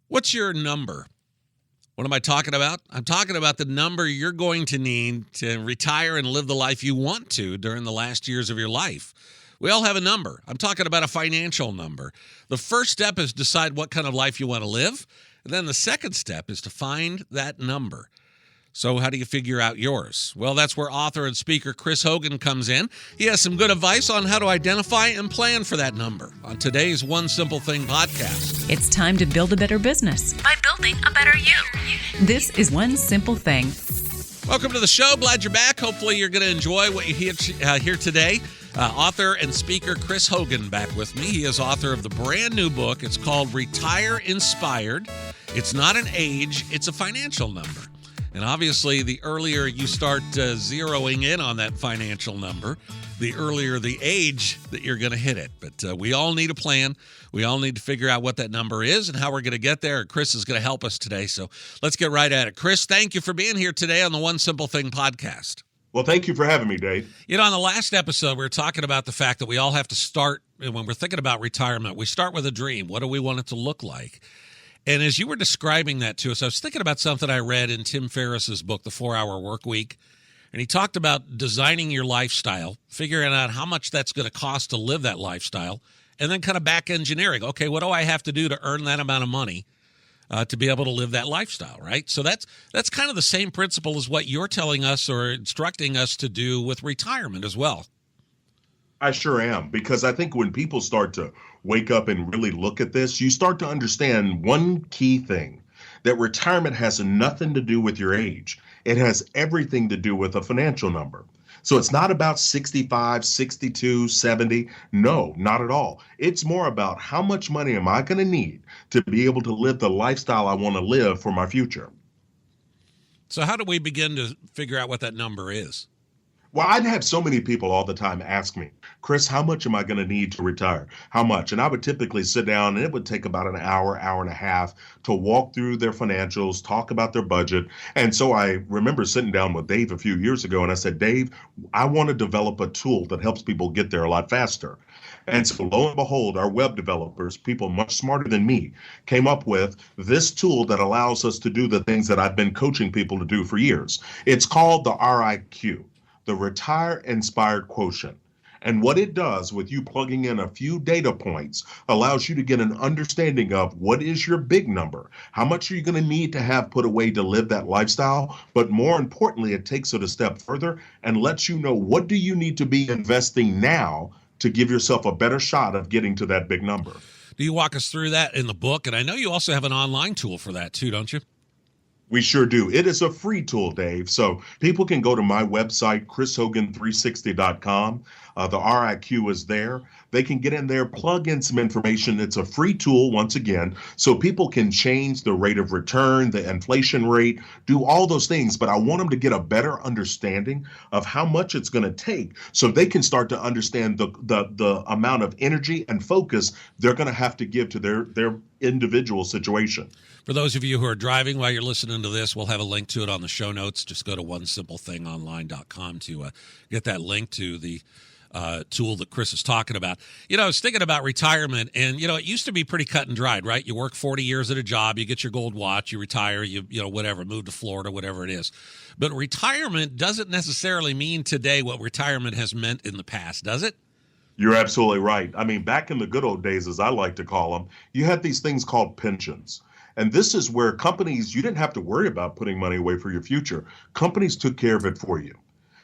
What's your number? What am I talking about? I'm talking about the number you're going to need to retire and live the life you want to during the last years of your life. We all have a number. I'm talking about a financial number. The first step is decide what kind of life you want to live. And then the second step is to find that number. So how do you figure out yours? Well, that's where author and speaker Chris Hogan comes in. He has some good advice on how to identify and plan for that number on today's One Simple Thing podcast. It's time to build a better business by building a better you. This is One Simple Thing. Welcome to the show. Glad you're back. Hopefully you're going to enjoy what you hear today. Author and speaker Chris Hogan back with me. He is author of the brand new book. It's called Retire Inspired. It's not an age, it's a financial number. And obviously, the earlier you start zeroing in on that financial number, the earlier the age that you're going to hit it. But we all need a plan. We all need to figure out what that number is and how we're going to get there. Chris is going to help us today. So let's get right at it. Chris, thank you for being here today on the One Simple Thing podcast. Well, thank you for having me, Dave. You know, on the last episode, we were talking about the fact that we all have to start, when we're thinking about retirement, we start with a dream. What do we want it to look like? And as you were describing that to us, I was thinking about something I read in Tim Ferriss's book, The 4-Hour Workweek. And he talked about designing your lifestyle, figuring out how much that's going to cost to live that lifestyle, and then kind of back engineering. Okay, what do I have to do to earn that amount of money to be able to live that lifestyle, right? So that's kind of the same principle as what you're telling us or instructing us to do with retirement as well. I sure am, because I think when people start to wake up and really look at this, you start to understand one key thing, that retirement has nothing to do with your age. It has everything to do with a financial number. So it's not about 65, 62, 70. No, not at all. It's more about how much money am I going to need to be able to live the lifestyle I want to live for my future. So how do we begin to figure out what that number is? Well, I'd have so many people all the time ask me, Chris, how much am I going to need to retire? How much? And I would typically sit down and it would take about an hour, hour and a half to walk through their financials, talk about their budget. And so I remember sitting down with Dave a few years ago and I said, Dave, I want to develop a tool that helps people get there a lot faster. And so lo and behold, our web developers, people much smarter than me, came up with this tool that allows us to do the things that I've been coaching people to do for years. It's called the RIQ. The Retire Inspired Quotient. And what it does with you plugging in a few data points allows you to get an understanding of what is your big number, how much are you going to need to have put away to live that lifestyle, but more importantly, it takes it a step further and lets you know what do you need to be investing now to give yourself a better shot of getting to that big number. Do you walk us through that in the book? And I know you also have an online tool for that too, don't you? We sure do. It is a free tool, Dave. So people can go to my website, chrishogan360.com. The RIQ is there. They can get in there, plug in some information. It's a free tool, once again, so people can change the rate of return, the inflation rate, do all those things. But I want them to get a better understanding of how much it's going to take so they can start to understand the amount of energy and focus they're going to have to give to their individual situation. For those of you who are driving while you're listening to this, we'll have a link to it on the show notes. Just go to onesimplethingonline.com to get that link to the tool that Chris is talking about. You know, I was thinking about retirement, and, you know, it used to be pretty cut and dried, right? You work 40 years at a job, you get your gold watch, you retire, you know, whatever, move to Florida, whatever it is. But retirement doesn't necessarily mean today what retirement has meant in the past, does it? You're absolutely right. I mean, back in the good old days, as I like to call them, you had these things called pensions. And this is where companies, you didn't have to worry about putting money away for your future. Companies took care of it for you.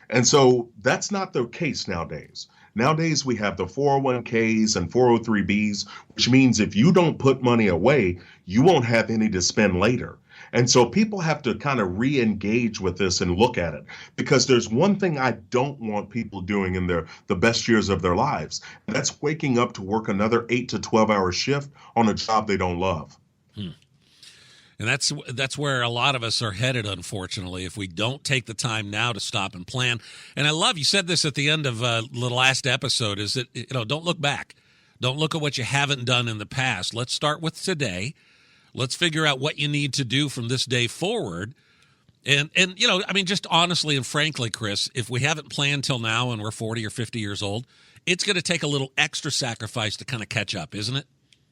And so that's not the case nowadays. Nowadays, we have the 401ks and 403bs, which means if you don't put money away, you won't have any to spend later. And so people have to kind of re-engage with this and look at it, because there's one thing I don't want people doing in the best years of their lives. And that's waking up to work another 8 to 12 hour shift on a job they don't love. And that's where a lot of us are headed, unfortunately, if we don't take the time now to stop and plan. And I love, you said this at the end of the last episode, is that, you know, don't look back. Don't look at what you haven't done in the past. Let's start with today. Let's figure out what you need to do from this day forward. And you know, I mean, just honestly and frankly, Chris, if we haven't planned till now and we're 40 or 50 years old, it's going to take a little extra sacrifice to kind of catch up, isn't it?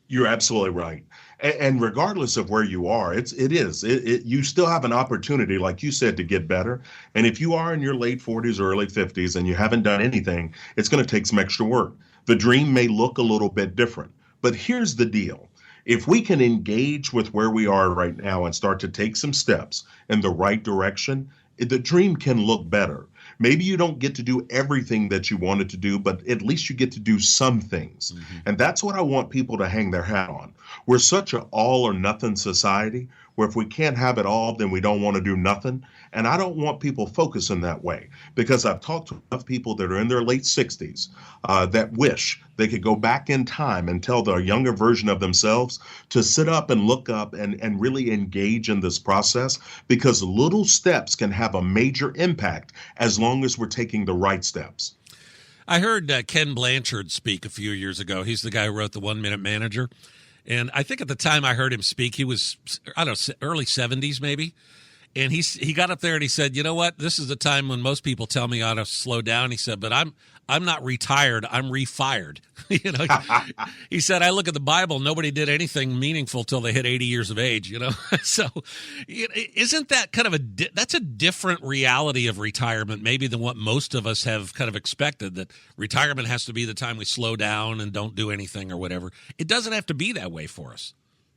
You're absolutely right. And regardless of where you are, you still have an opportunity, like you said, to get better. And if you are in your late 40s or early 50s and you haven't done anything, it's going to take some extra work. The dream may look a little bit different, but here's the deal. If we can engage with where we are right now and start to take some steps in the right direction, the dream can look better. Maybe you don't get to do everything that you wanted to do, but at least you get to do some things. Mm-hmm. And that's what I want people to hang their hat on. We're such an all or nothing society where if we can't have it all, then we don't want to do nothing. And I don't want people focusing that way, because I've talked to enough people that are in their late 60s that wish they could go back in time and tell the younger version of themselves to sit up and look up and really engage in this process, because little steps can have a major impact as long as we're taking the right steps. I heard Ken Blanchard speak a few years ago. He's the guy who wrote The 1 Minute Manager. And I think at the time I heard him speak, he was, I don't know, early 70s maybe. And he got up there and he said, you know what, this is the time when most people tell me I ought to slow down. He said, but I'm not retired, I'm refired. He said, I look at the Bible, nobody did anything meaningful till they hit 80 years of age, So isn't that kind of that's a different reality of retirement maybe than what most of us have kind of expected, that retirement has to be the time we slow down and don't do anything or whatever. It doesn't have to be that way for us.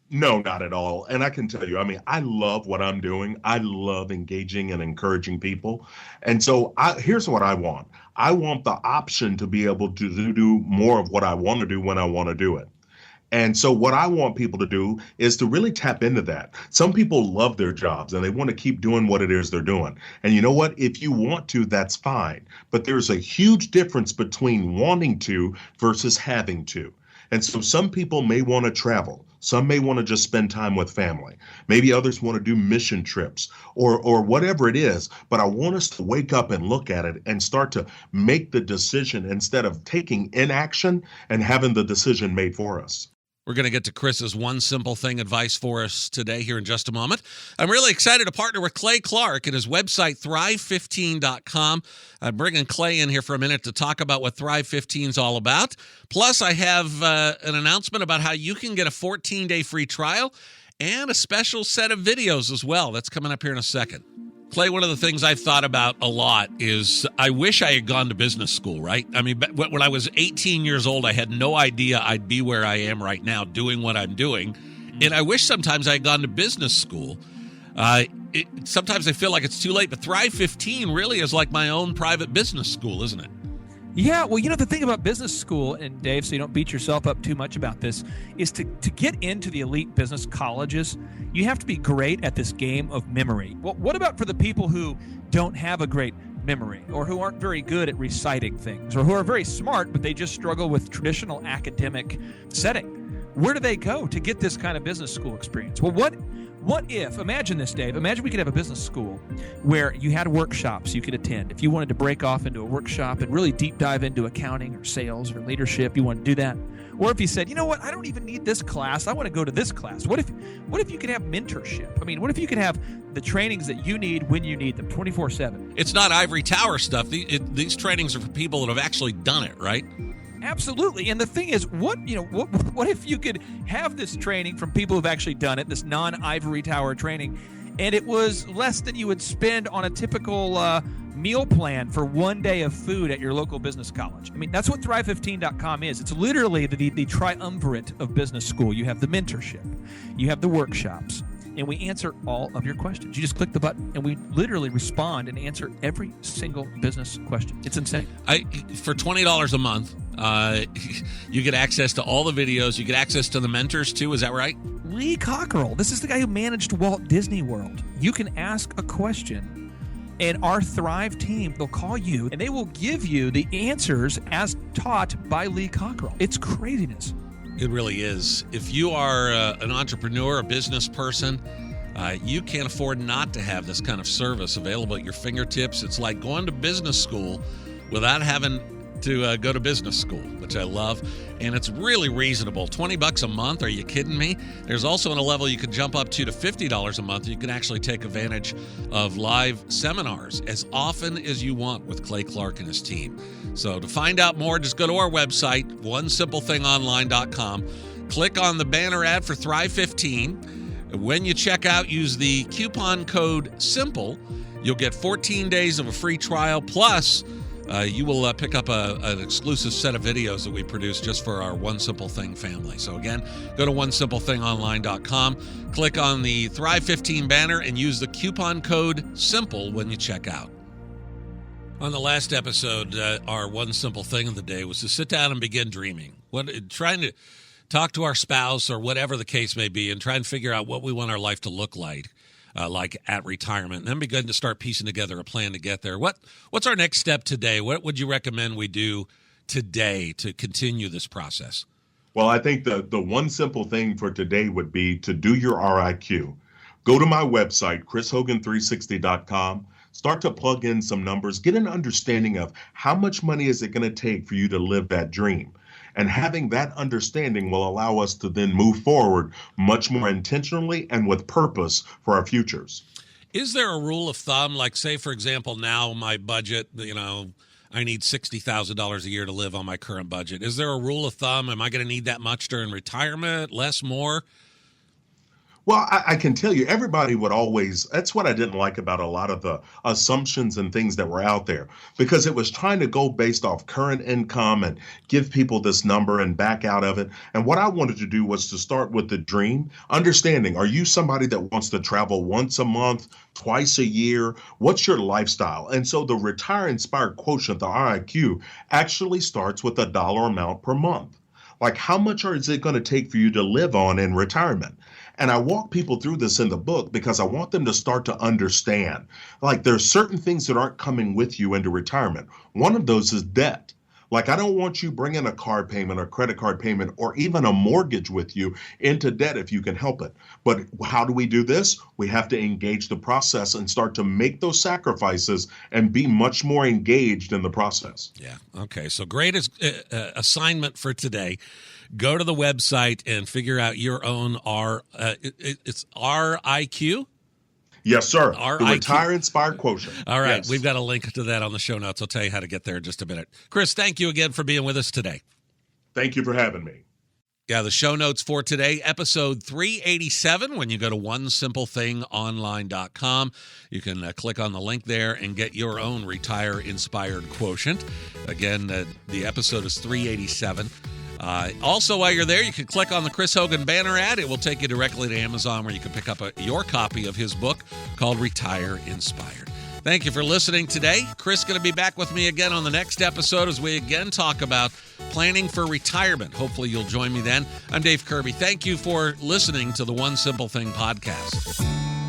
No, not at all. And I can tell you, I love what I'm doing. I love engaging and encouraging people. And so here's what I want. I want the option to be able to do more of what I want to do when I want to do it. And so what I want people to do is to really tap into that. Some people love their jobs and they want to keep doing what it is they're doing. And you know what? If you want to, that's fine. But there's a huge difference between wanting to versus having to. And so some people may want to travel. Some may want to just spend time with family. Maybe others want to do mission trips or whatever it is. But I want us to wake up and look at it and start to make the decision instead of taking inaction and having the decision made for us. We're going to get to Chris's one simple thing advice for us today here in just a moment. I'm really excited to partner with Clay Clark and his website, Thrive15.com. I'm bringing Clay in here for a minute to talk about what Thrive 15 is all about. Plus, I have an announcement about how you can get a 14-day free trial and a special set of videos as well. That's coming up here in a second. Clay, one of the things I've thought about a lot is I wish I had gone to business school, right? When I was 18 years old, I had no idea I'd be where I am right now doing what I'm doing. And I wish sometimes I had gone to business school. Sometimes I feel like it's too late, but Thrive 15 really is like my own private business school, isn't it? Yeah, well, the thing about business school, and Dave, so you don't beat yourself up too much about this, is to get into the elite business colleges, you have to be great at this game of memory. Well, what about for the people who don't have a great memory, or who aren't very good at reciting things, or who are very smart, but they just struggle with traditional academic setting? Where do they go to get this kind of business school experience? Well, what if, imagine this, Dave, imagine we could have a business school where you had workshops you could attend. If you wanted to break off into a workshop and really deep dive into accounting or sales or leadership, you want to do that. Or if you said, you know what, I don't even need this class, I want to go to this class. What if you could have mentorship? What if you could have the trainings that you need when you need them, 24/7? It's not ivory tower stuff. These trainings are for people that have actually done it, right? Absolutely. And the thing is, what if you could have this training from people who've actually done it, this non-ivory tower training, and it was less than you would spend on a typical meal plan for one day of food at your local business college? That's what Thrive15.com is. It's literally the triumvirate of business school. You have the mentorship, you have the workshops, and we answer all of your questions. You just click the button, and we literally respond and answer every single business question. It's insane. For $20 a month, you get access to all the videos. You get access to the mentors, too. Is that right? Lee Cockerell. This is the guy who managed Walt Disney World. You can ask a question, and our Thrive team, they'll call you, and they will give you the answers as taught by Lee Cockerell. It's craziness. It really is. If you are an entrepreneur, a business person, you can't afford not to have this kind of service available at your fingertips. It's like going to business school without having to go to business school, which I love. And it's really reasonable. $20 a month. Are you kidding me? There's also on a level you can jump up to $50 a month. You can actually take advantage of live seminars as often as you want with Clay Clark and his team. So to find out more, just go to our website, OneSimpleThingOnline.com. Click on the banner ad for Thrive 15. When you check out, use the coupon code SIMPLE. You'll get 14 days of a free trial, plus you will pick up an exclusive set of videos that we produce just for our One Simple Thing family. So again, go to OneSimpleThingOnline.com, click on the Thrive 15 banner, and use the coupon code SIMPLE when you check out. On the last episode, our One Simple Thing of the day was to sit down and begin dreaming. Trying to talk to our spouse or whatever the case may be and try and figure out what we want our life to look like at retirement, and then begin to start piecing together a plan to get there. What's our next step today? What would you recommend we do today to continue this process? Well, I think the one simple thing for today would be to do your RIQ. Go to my website, chrishogan360.com. Start to plug in some numbers. Get an understanding of how much money is it going to take for you to live that dream. And having that understanding will allow us to then move forward much more intentionally and with purpose for our futures. Is there a rule of thumb? Like, say, for example, now my budget, I need $60,000 a year to live on my current budget. Is there a rule of thumb? Am I going to need that much during retirement? Less, more? Well, I can tell you, everybody would always, that's what I didn't like about a lot of the assumptions and things that were out there, because it was trying to go based off current income and give people this number and back out of it. And what I wanted to do was to start with the dream, understanding, are you somebody that wants to travel once a month, twice a year? What's your lifestyle? And so the Retire Inspired Quotient, the RIQ, actually starts with a dollar amount per month. Like, how much is it going to take for you to live on in retirement? And I walk people through this in the book because I want them to start to understand, like, there's certain things that aren't coming with you into retirement. One of those is debt. Like, I don't want you bringing a car payment or credit card payment or even a mortgage with you into debt if you can help it. But how do we do this? We have to engage the process and start to make those sacrifices and be much more engaged in the process. Yeah. Okay. So great assignment for today. Go to the website and figure out your own it's RIQ? Yes, sir. RIQ. The Retire Inspired Quotient. All right. Yes. We've got a link to that on the show notes. I'll tell you how to get there in just a minute. Chris, thank you again for being with us today. Thank you for having me. Yeah, the show notes for today, episode 387, when you go to OneSimpleThingOnline.com. You can click on the link there and get your own Retire Inspired Quotient. Again, the episode is 387. Also, while you're there, you can click on the Chris Hogan banner ad. It will take you directly to Amazon, where you can pick up your copy of his book called Retire Inspired. Thank you for listening today. Chris is going to be back with me again on the next episode as we again talk about planning for retirement. Hopefully you'll join me then. I'm Dave Kirby. Thank you for listening to the One Simple Thing podcast.